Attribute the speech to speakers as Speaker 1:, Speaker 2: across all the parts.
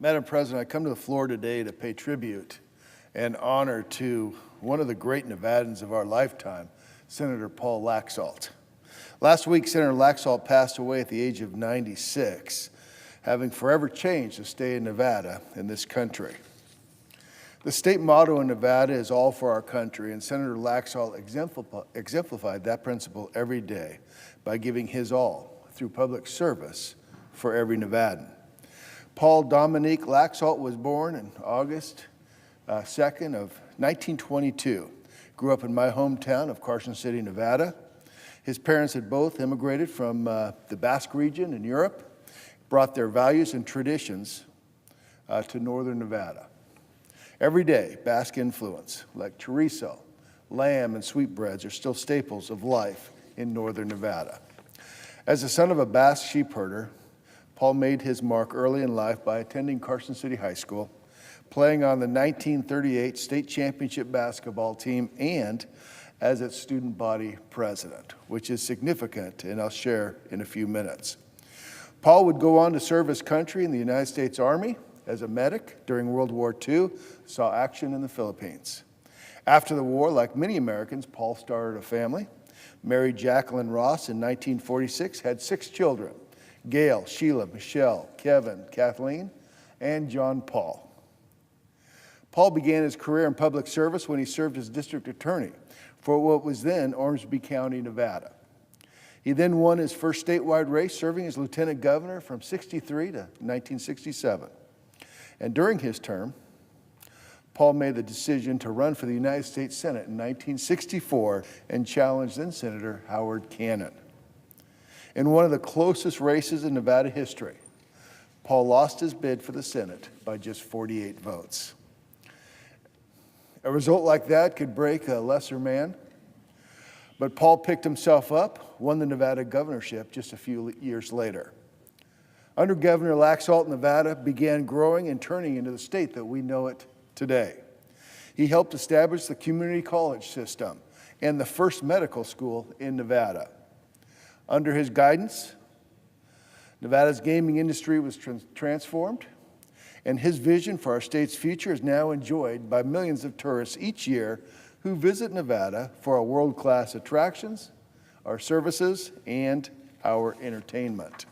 Speaker 1: Madam President, I come to the floor today to pay tribute and honor to one of the great Nevadans of our lifetime, Senator Paul Laxalt. Last week, Senator Laxalt passed away at the age of 96, having forever changed the state of Nevada in this country. The state motto in Nevada is all for our country, and Senator Laxalt exemplified that principle every day by giving his all through public service for every Nevadan. Paul Dominique Laxalt was born on August 2nd of 1922. Grew up in my hometown of Carson City, Nevada. His parents had both immigrated from the Basque region in Europe, brought their values and traditions to northern Nevada. Every day, Basque influence like chorizo, lamb, and sweetbreads are still staples of life in northern Nevada. As the son of a Basque sheep herder, Paul made his mark early in life by attending Carson City High School, playing on the 1938 state championship basketball team, and as its student body president, which is significant, and I'll share in a few minutes. Paul would go on to serve his country in the United States Army as a medic during World War II, saw action in the Philippines. After the war, like many Americans, Paul started a family, married Jacqueline Ross in 1946, had 6 children: Gail, Sheila, Michelle, Kevin, Kathleen, and John Paul. Paul began his career in public service when he served as district attorney for what was then Ormsby County, Nevada. He then won his first statewide race, serving as lieutenant governor from 1963 to 1967. And during his term, Paul made the decision to run for the United States Senate in 1964 and challenged then Senator Howard Cannon. In one of the closest races in Nevada history, Paul lost his bid for the Senate by just 48 votes. A result like that could break a lesser man, but Paul picked himself up, won the Nevada governorship just a few years later. Under Governor Laxalt, Nevada began growing and turning into the state that we know it today. He helped establish the community college system and the first medical school in Nevada. Under his guidance, Nevada's gaming industry was transformed, and his vision for our state's future is now enjoyed by millions of tourists each year who visit Nevada for our world-class attractions, our services, and our entertainment.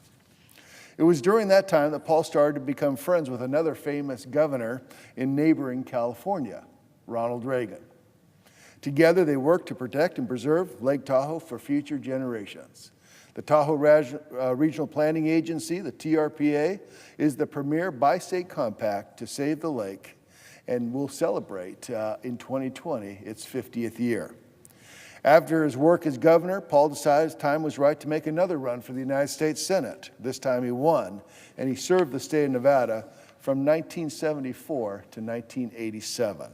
Speaker 1: It was during that time that Paul started to become friends with another famous governor in neighboring California, Ronald Reagan. Together, they worked to protect and preserve Lake Tahoe for future generations. The Tahoe Regional Planning Agency, the TRPA, is the premier bi-state compact to save the lake, and will celebrate in 2020 its 50th year. After his work as governor, Paul decided time was right to make another run for the United States Senate. This time he won, and he served the state of Nevada from 1974 to 1987.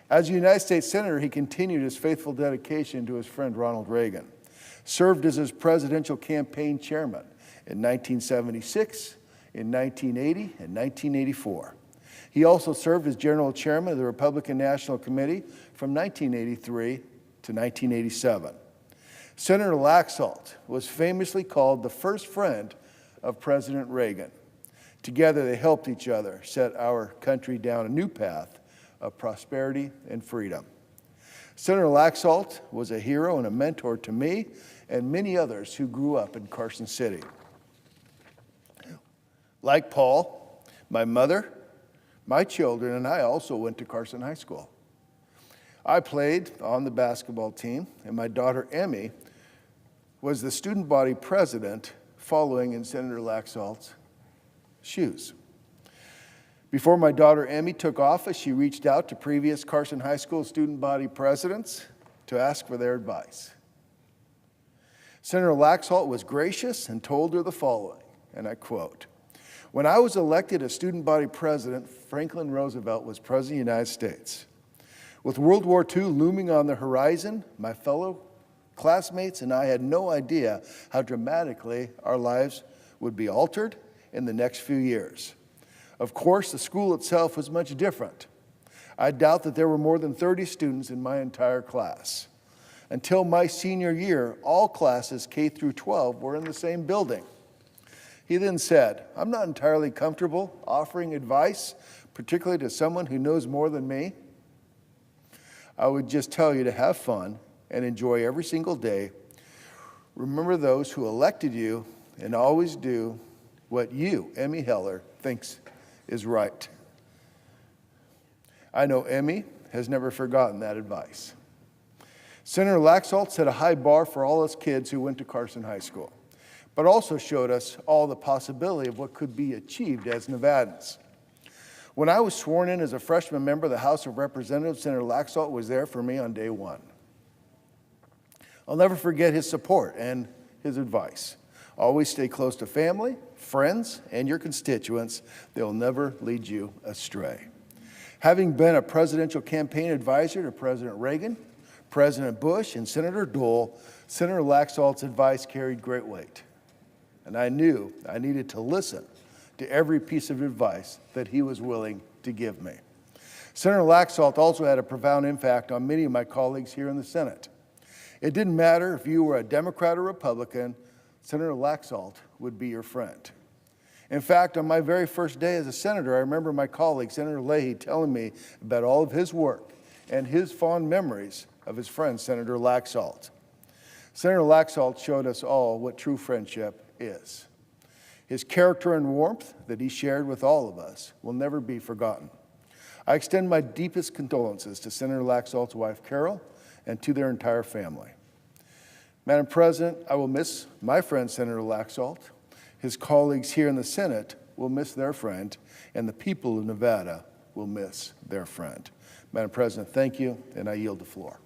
Speaker 1: As a United States Senator, he continued his faithful dedication to his friend Ronald Reagan, served as his presidential campaign chairman in 1976, in 1980, and 1984. He also served as general chairman of the Republican National Committee from 1983 to 1987. Senator Laxalt was famously called the first friend of President Reagan. Together, they helped each other set our country down a new path of prosperity and freedom. Senator Laxalt was a hero and a mentor to me and many others who grew up in Carson City. Like Paul, my mother, my children, and I also went to Carson High School. I played on the basketball team, and my daughter Emmy was the student body president following in Senator Laxalt's shoes. Before my daughter Emmy took office, she reached out to previous Carson High School student body presidents to ask for their advice. Senator Laxalt was gracious and told her the following, and I quote, "When I was elected as student body president, Franklin Roosevelt was president of the United States. With World War II looming on the horizon, my fellow classmates and I had no idea how dramatically our lives would be altered in the next few years. Of course, the school itself was much different. I doubt that there were more than 30 students in my entire class. Until my senior year, all classes K through 12 were in the same building. He then said, "I'm not entirely comfortable offering advice, particularly to someone who knows more than me. I would just tell you to have fun and enjoy every single day. Remember those who elected you and always do what you, Emmy Heller, thinks is right." I know Emmy has never forgotten that advice. Senator Laxalt set a high bar for all us kids who went to Carson High School, but also showed us all the possibility of what could be achieved as Nevadans. When I was sworn in as a freshman member of the House of Representatives, Senator Laxalt was there for me on day one. I'll never forget his support and his advice. Always stay close to family, friends, and your constituents. They'll never lead you astray. Having been a presidential campaign advisor to President Reagan, President Bush, and Senator Dole, Senator Laxalt's advice carried great weight. And I knew I needed to listen to every piece of advice that he was willing to give me. Senator Laxalt also had a profound impact on many of my colleagues here in the Senate. It didn't matter if you were a Democrat or Republican, Senator Laxalt would be your friend. In fact, on my very first day as a senator, I remember my colleague, Senator Leahy, telling me about all of his work and his fond memories of his friend, Senator Laxalt. Senator Laxalt showed us all what true friendship is. His character and warmth that he shared with all of us will never be forgotten. I extend my deepest condolences to Senator Laxalt's wife, Carol, and to their entire family. Madam President, I will miss my friend, Senator Laxalt. His colleagues here in the Senate will miss their friend, and the people of Nevada will miss their friend. Madam President, thank you, and I yield the floor.